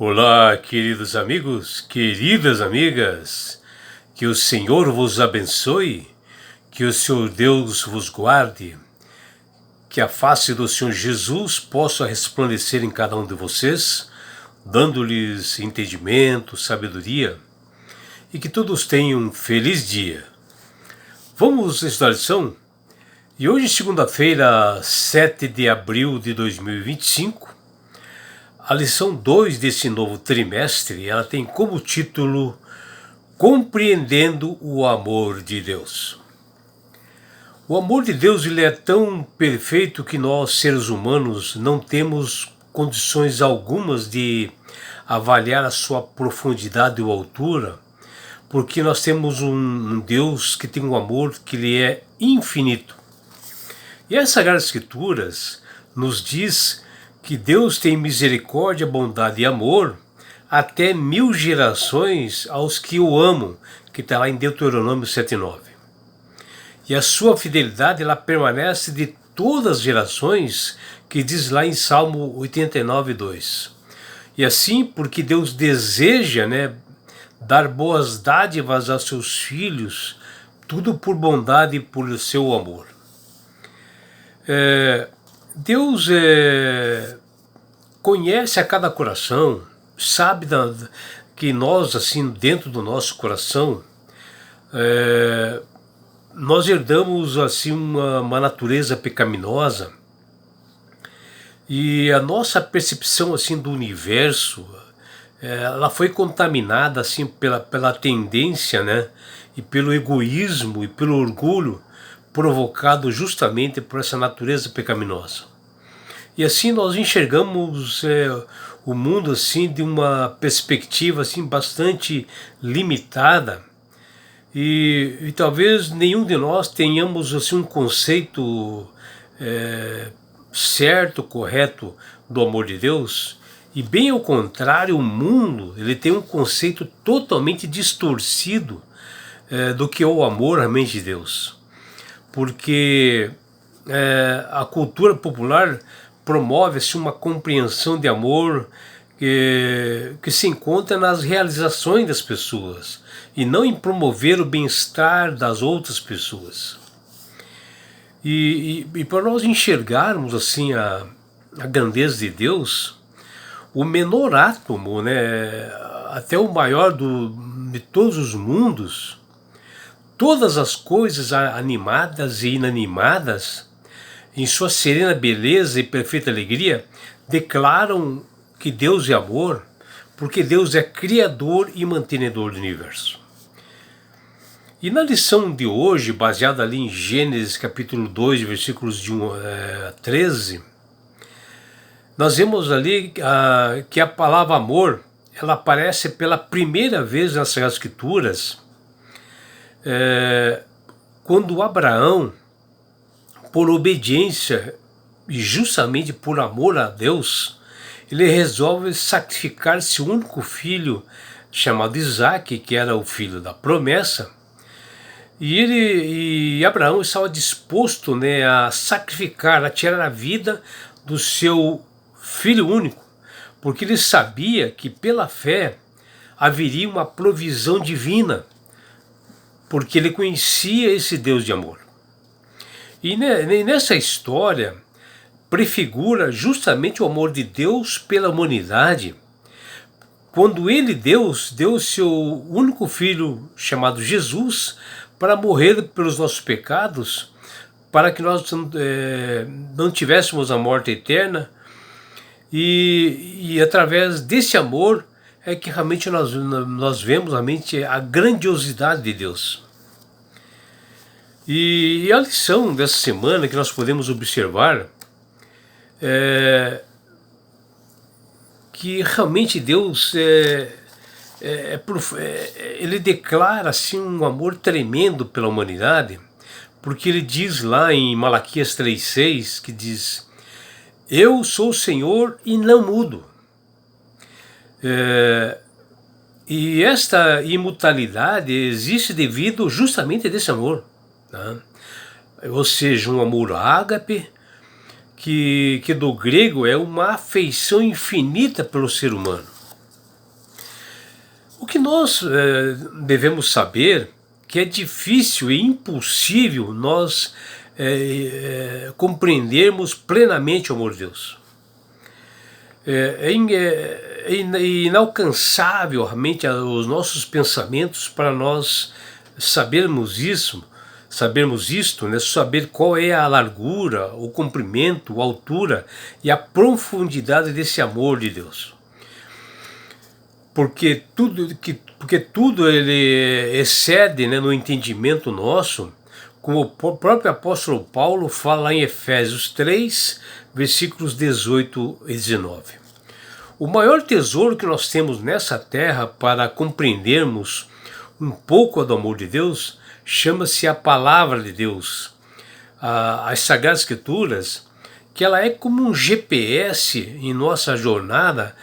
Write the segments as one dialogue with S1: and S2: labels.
S1: Olá, queridos amigos, queridas amigas, que o Senhor vos abençoe, que o Senhor Deus vos guarde, que a face do Senhor Jesus possa resplandecer em cada um de vocês, dando-lhes entendimento, sabedoria, e que todos tenham um feliz dia. Vamos estudar a lição? E hoje, segunda-feira, 7 de abril de 2025, a lição 2 desse novo trimestre, ela tem como título Compreendendo o Amor de Deus. O amor de Deus ele é tão perfeito que nós, seres humanos, não temos condições algumas de avaliar a sua profundidade ou altura, porque nós temos um Deus que tem um amor que ele é infinito. E as Sagradas Escrituras nos diz que Deus tem misericórdia, bondade e amor até 1000 gerações aos que o amam, que está lá em Deuteronômio 7:9. E a sua fidelidade ela permanece de todas as gerações, que diz lá em Salmo 89:2. E assim, porque Deus deseja, dar boas dádivas a seus filhos, tudo por bondade e por seu amor. Deus conhece a cada coração, sabe que nós, assim, dentro do nosso coração, nós herdamos assim uma natureza pecaminosa, e a nossa percepção assim do universo, ela foi contaminada assim pela tendência, e pelo egoísmo e pelo orgulho provocado justamente por essa natureza pecaminosa. E assim nós enxergamos o mundo assim de uma perspectiva assim bastante limitada, e talvez nenhum de nós tenhamos assim um conceito certo, correto do amor de Deus. E bem ao contrário, o mundo ele tem um conceito totalmente distorcido do que é o amor realmente de Deus. Porque a cultura popular promove-se uma compreensão de amor que se encontra nas realizações das pessoas e não em promover o bem-estar das outras pessoas. E para nós enxergarmos assim a grandeza de Deus, o menor átomo, até o maior de todos os mundos, todas as coisas animadas e inanimadas, em sua serena beleza e perfeita alegria, declaram que Deus é amor, porque Deus é criador e mantenedor do universo. E na lição de hoje, baseada ali em Gênesis capítulo 2, versículos de 1 a 13, nós vemos ali que a palavra amor, ela aparece pela primeira vez nas Sagradas Escrituras, quando Abraão, por obediência e justamente por amor a Deus, ele resolve sacrificar seu único filho, chamado Isaque, que era o filho da promessa. E Abraão estava disposto a sacrificar, a tirar a vida do seu filho único, porque ele sabia que pela fé haveria uma provisão divina, porque ele conhecia esse Deus de amor. E nessa história prefigura justamente o amor de Deus pela humanidade, quando ele, Deus, deu seu único filho chamado Jesus para morrer pelos nossos pecados, para que nós não tivéssemos a morte eterna, e através desse amor é que realmente nós vemos realmente a grandiosidade de Deus. E a lição dessa semana que nós podemos observar é que realmente Deus ele declara assim um amor tremendo pela humanidade, porque ele diz lá em Malaquias 3:6, que diz: eu sou o Senhor e não mudo. E esta imutabilidade existe devido justamente a desse amor, ou seja, um amor ágape, que do grego é uma afeição infinita pelo ser humano. que nós devemos saber que é difícil e impossível nós compreendermos plenamente o amor de Deus. É inalcançável realmente os nossos pensamentos para nós sabermos isto, né? Saber qual é a largura, o comprimento, a altura e a profundidade desse amor de Deus. Porque tudo ele excede, né, no entendimento nosso, como o próprio apóstolo Paulo fala lá em Efésios 3, versículos 18 e 19. O maior tesouro que nós temos nessa terra para compreendermos um pouco do amor de Deus chama-se a Palavra de Deus, as Sagradas Escrituras, que ela é como um GPS em nossa jornada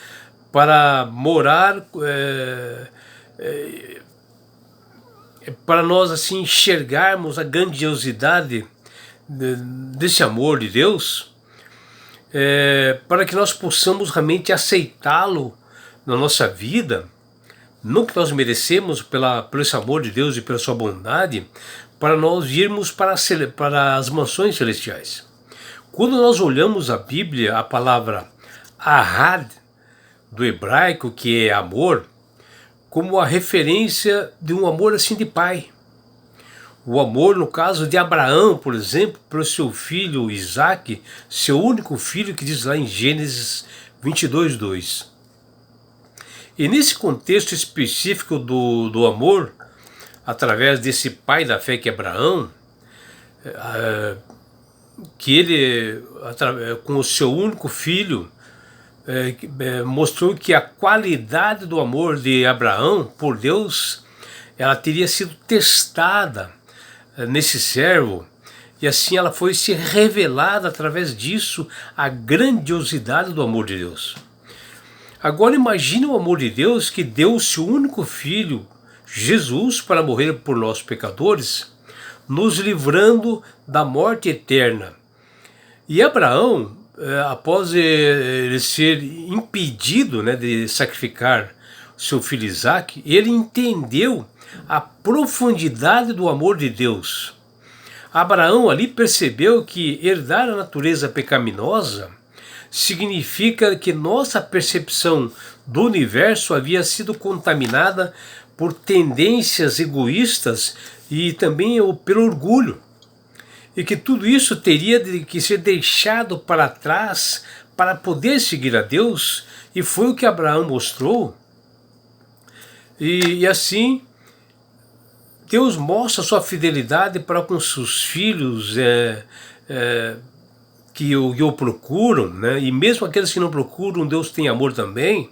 S1: para morar, para nós assim enxergarmos a grandiosidade desse amor de Deus, para que nós possamos realmente aceitá-lo na nossa vida, não que nós merecemos por esse amor de Deus e pela sua bondade, para nós irmos para as mansões celestiais. Quando nós olhamos a Bíblia, a palavra ahad, do hebraico, que é amor, como a referência de um amor assim de pai. O amor, no caso de Abraão, por exemplo, pelo seu filho Isaque, seu único filho, que diz lá em Gênesis 22, 2. E nesse contexto específico do amor, através desse pai da fé que é Abraão, que ele, com o seu único filho, mostrou que a qualidade do amor de Abraão por Deus, ela teria sido testada nesse servo, e assim ela foi se revelada através disso a grandiosidade do amor de Deus. Agora imagine o amor de Deus que deu o seu único filho, Jesus, para morrer por nós pecadores, nos livrando da morte eterna. E Abraão, após ele ser impedido, né, de sacrificar seu filho Isaque, ele entendeu a profundidade do amor de Deus. Abraão ali percebeu que herdar a natureza pecaminosa significa que nossa percepção do universo havia sido contaminada por tendências egoístas e também pelo orgulho. E que tudo isso teria que ser deixado para trás para poder seguir a Deus, e foi o que Abraão mostrou. E assim, Deus mostra sua fidelidade para com seus filhos que o procuram, né? E mesmo aqueles que não procuram, Deus tem amor também.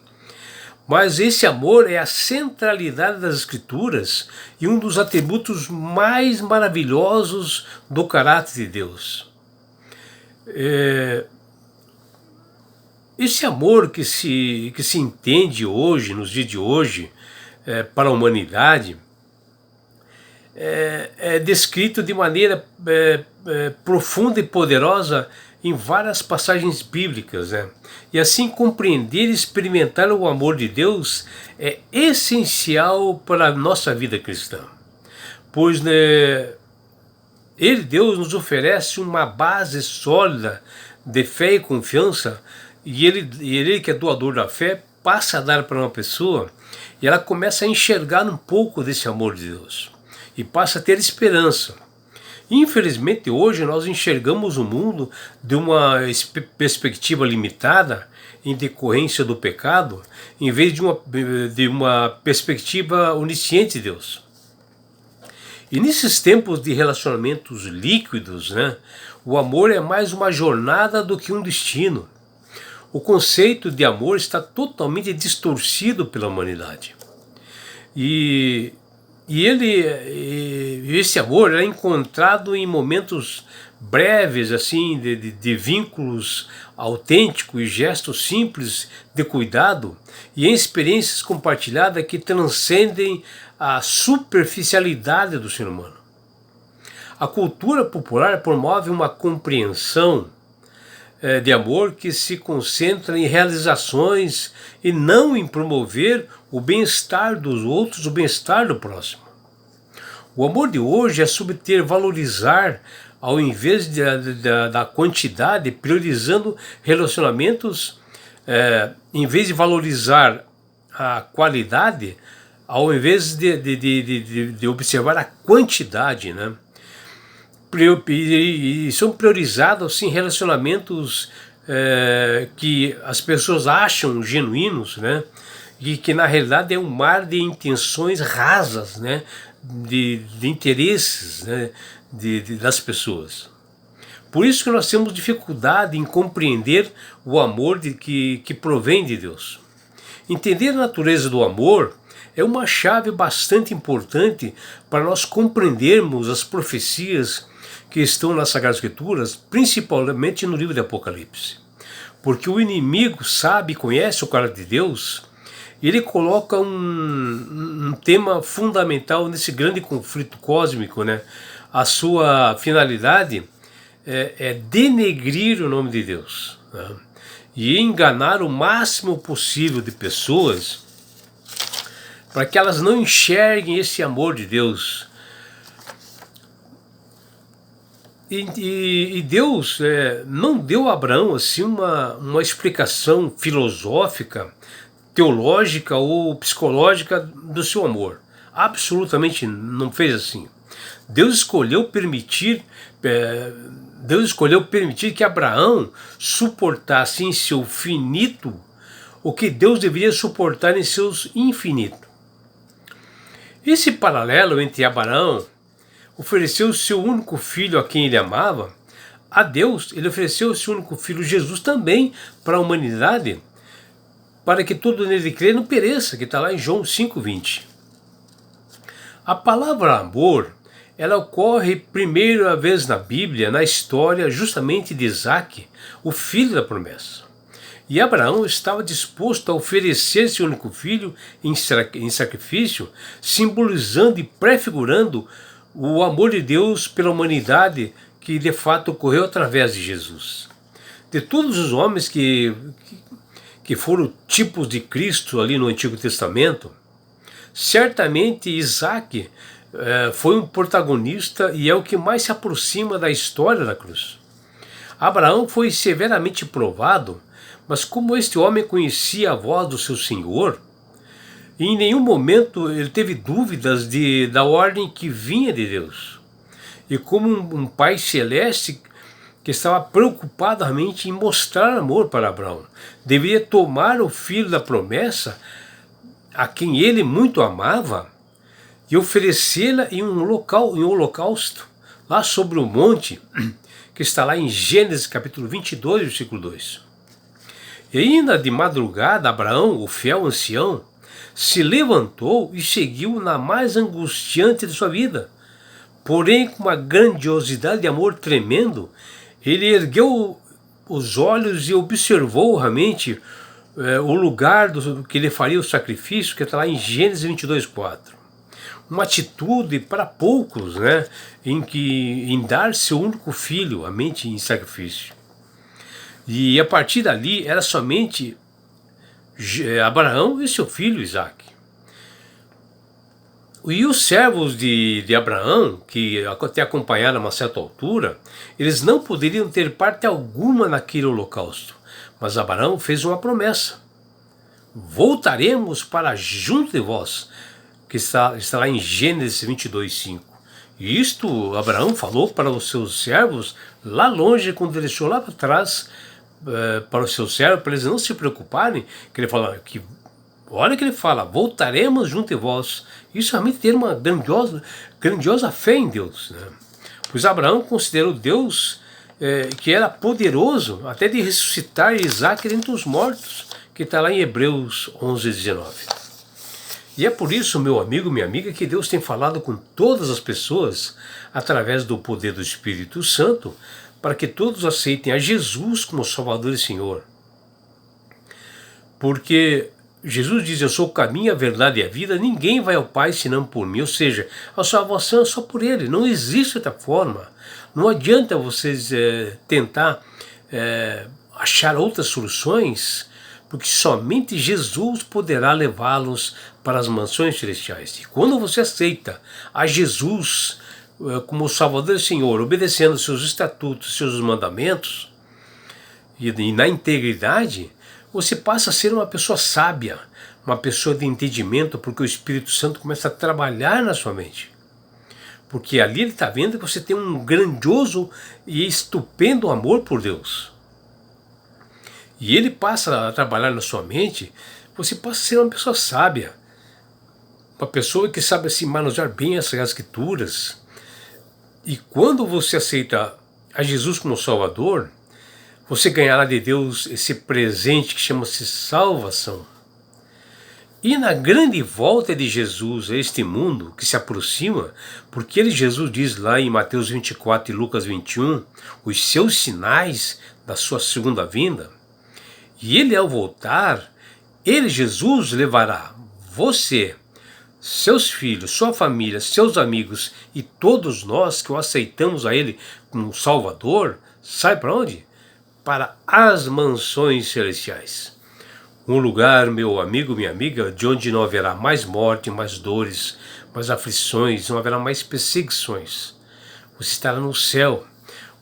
S1: Mas esse amor é a centralidade das Escrituras e um dos atributos mais maravilhosos do caráter de Deus. Esse amor que se entende hoje, nos dias de hoje, para a humanidade, é descrito de maneira profunda e poderosa em várias passagens bíblicas, né? E assim compreender e experimentar o amor de Deus é essencial para a nossa vida cristã, pois, né, Deus nos oferece uma base sólida de fé e confiança, e ele que é doador da fé passa a dar para uma pessoa, e ela começa a enxergar um pouco desse amor de Deus e passa a ter esperança. Infelizmente hoje nós enxergamos o mundo de uma perspectiva limitada em decorrência do pecado, em vez de uma perspectiva onisciente de Deus. E nesses tempos de relacionamentos líquidos, né, o amor é mais uma jornada do que um destino. O conceito de amor está totalmente distorcido pela humanidade. E esse amor é encontrado em momentos breves assim de vínculos autênticos e gestos simples de cuidado, e em experiências compartilhadas que transcendem a superficialidade do ser humano. A cultura popular promove uma compreensão de amor que se concentra em realizações e não em promover o bem-estar dos outros, o bem-estar do próximo. O amor de hoje é sobre valorizar, ao invés da quantidade, priorizando relacionamentos, em vez de valorizar a qualidade, ao invés de observar a quantidade, né? E são priorizados assim, relacionamentos que as pessoas acham genuínos, né? E que na realidade é um mar de intenções rasas, né? De interesses, né? Das pessoas. Por isso que nós temos dificuldade em compreender o amor que provém de Deus. Entender a natureza do amor é uma chave bastante importante para nós compreendermos as profecias que estão nas Sagradas Escrituras, principalmente no livro de Apocalipse. Porque o inimigo sabe e conhece o caráter de Deus, e ele coloca um tema fundamental nesse grande conflito cósmico, né? A sua finalidade é denegrir o nome de Deus, né? E enganar o máximo possível de pessoas para que elas não enxerguem esse amor de Deus. E Deus não deu a Abraão assim uma explicação filosófica, teológica ou psicológica do seu amor. Absolutamente não fez assim. Deus escolheu permitir que Abraão suportasse em seu finito o que Deus deveria suportar em seus infinitos. Esse paralelo entre Abraão ofereceu o seu único filho a quem ele amava, a Deus ele ofereceu o seu único filho Jesus também para a humanidade, para que todo nele crê não pereça, que está lá em João 5,20. A palavra amor, ela ocorre primeira vez na Bíblia, na história justamente de Isaac, o filho da promessa. E Abraão estava disposto a oferecer seu único filho em sacrifício, simbolizando e prefigurando o amor de Deus pela humanidade que de fato ocorreu através de Jesus. De todos os homens que foram tipos de Cristo ali no Antigo Testamento, certamente Isaac foi um protagonista e é o que mais se aproxima da história da cruz. Abraão foi severamente provado, mas como este homem conhecia a voz do seu Senhor, em nenhum momento ele teve dúvidas da ordem que vinha de Deus. E como um Pai Celeste que estava preocupadamente em mostrar amor para Abraão, deveria tomar o filho da promessa, a quem ele muito amava, e oferecê-la em um holocausto, lá sobre o monte, que está lá em Gênesis capítulo 22, versículo 2. E ainda de madrugada, Abraão, o fiel ancião, se levantou e seguiu na mais angustiante de sua vida. Porém, com uma grandiosidade de amor tremendo, ele ergueu os olhos e observou realmente o lugar que ele faria o sacrifício, que está lá em Gênesis 22,4. Uma atitude para poucos, né, em dar seu único filho, a mente em sacrifício. E a partir dali era somente Abraão e seu filho Isaac. E os servos de Abraão, que até acompanharam a uma certa altura, eles não poderiam ter parte alguma naquele holocausto. Mas Abraão fez uma promessa: voltaremos para junto de vós, que está lá em Gênesis 22,5. E isto Abraão falou para os seus servos lá longe, quando ele deixou lá para trás, para os seus servos, para eles não se preocuparem, que ele fala que, olha que ele fala, voltaremos junto de vós. Isso realmente ter uma grandiosa fé em Deus, né? Pois Abraão considerou Deus que era poderoso até de ressuscitar Isaac dentre os mortos, que está lá em Hebreus 11:19. E é por isso, meu amigo, minha amiga, que Deus tem falado com todas as pessoas através do poder do Espírito Santo, para que todos aceitem a Jesus como Salvador e Senhor. Porque Jesus diz: eu sou o caminho, a verdade e a vida, ninguém vai ao Pai senão por mim. Ou seja, a salvação é só por Ele, não existe outra forma. Não adianta vocês tentar achar outras soluções, porque somente Jesus poderá levá-los para as mansões celestiais. E quando você aceita a Jesus como Salvador e Senhor, obedecendo seus estatutos, seus mandamentos, e na integridade, você passa a ser uma pessoa sábia, uma pessoa de entendimento, porque o Espírito Santo começa a trabalhar na sua mente. Porque ali ele está vendo que você tem um grandioso e estupendo amor por Deus. E ele passa a trabalhar na sua mente, você passa a ser uma pessoa sábia. Uma pessoa que sabe assim, manusear bem as escrituras. E quando você aceita a Jesus como Salvador, você ganhará de Deus esse presente que chama-se salvação. E na grande volta de Jesus a este mundo que se aproxima, porque Jesus diz lá em Mateus 24 e Lucas 21, os seus sinais da sua segunda vinda, e ele ao voltar, Jesus, levará você, seus filhos, sua família, seus amigos e todos nós que o aceitamos a ele como Salvador, sabe para onde? Para as mansões celestiais. Um lugar, meu amigo, minha amiga, de onde não haverá mais morte, mais dores, mais aflições, não haverá mais perseguições. Você estará no céu,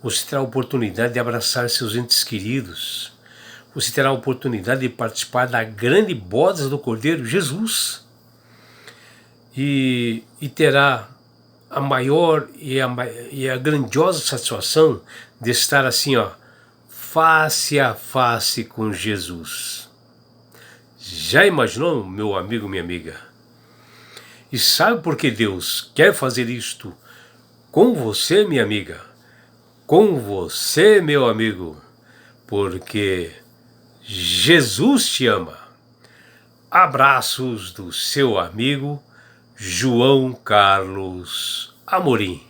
S1: você terá a oportunidade de abraçar seus entes queridos, você terá a oportunidade de participar da grande boda do Cordeiro, Jesus, e terá a maior e a grandiosa satisfação de estar assim, face a face com Jesus. Já imaginou, meu amigo, minha amiga? E sabe por que Deus quer fazer isto com você, minha amiga? Com você, meu amigo? Porque Jesus te ama. Abraços do seu amigo João Carlos Amorim.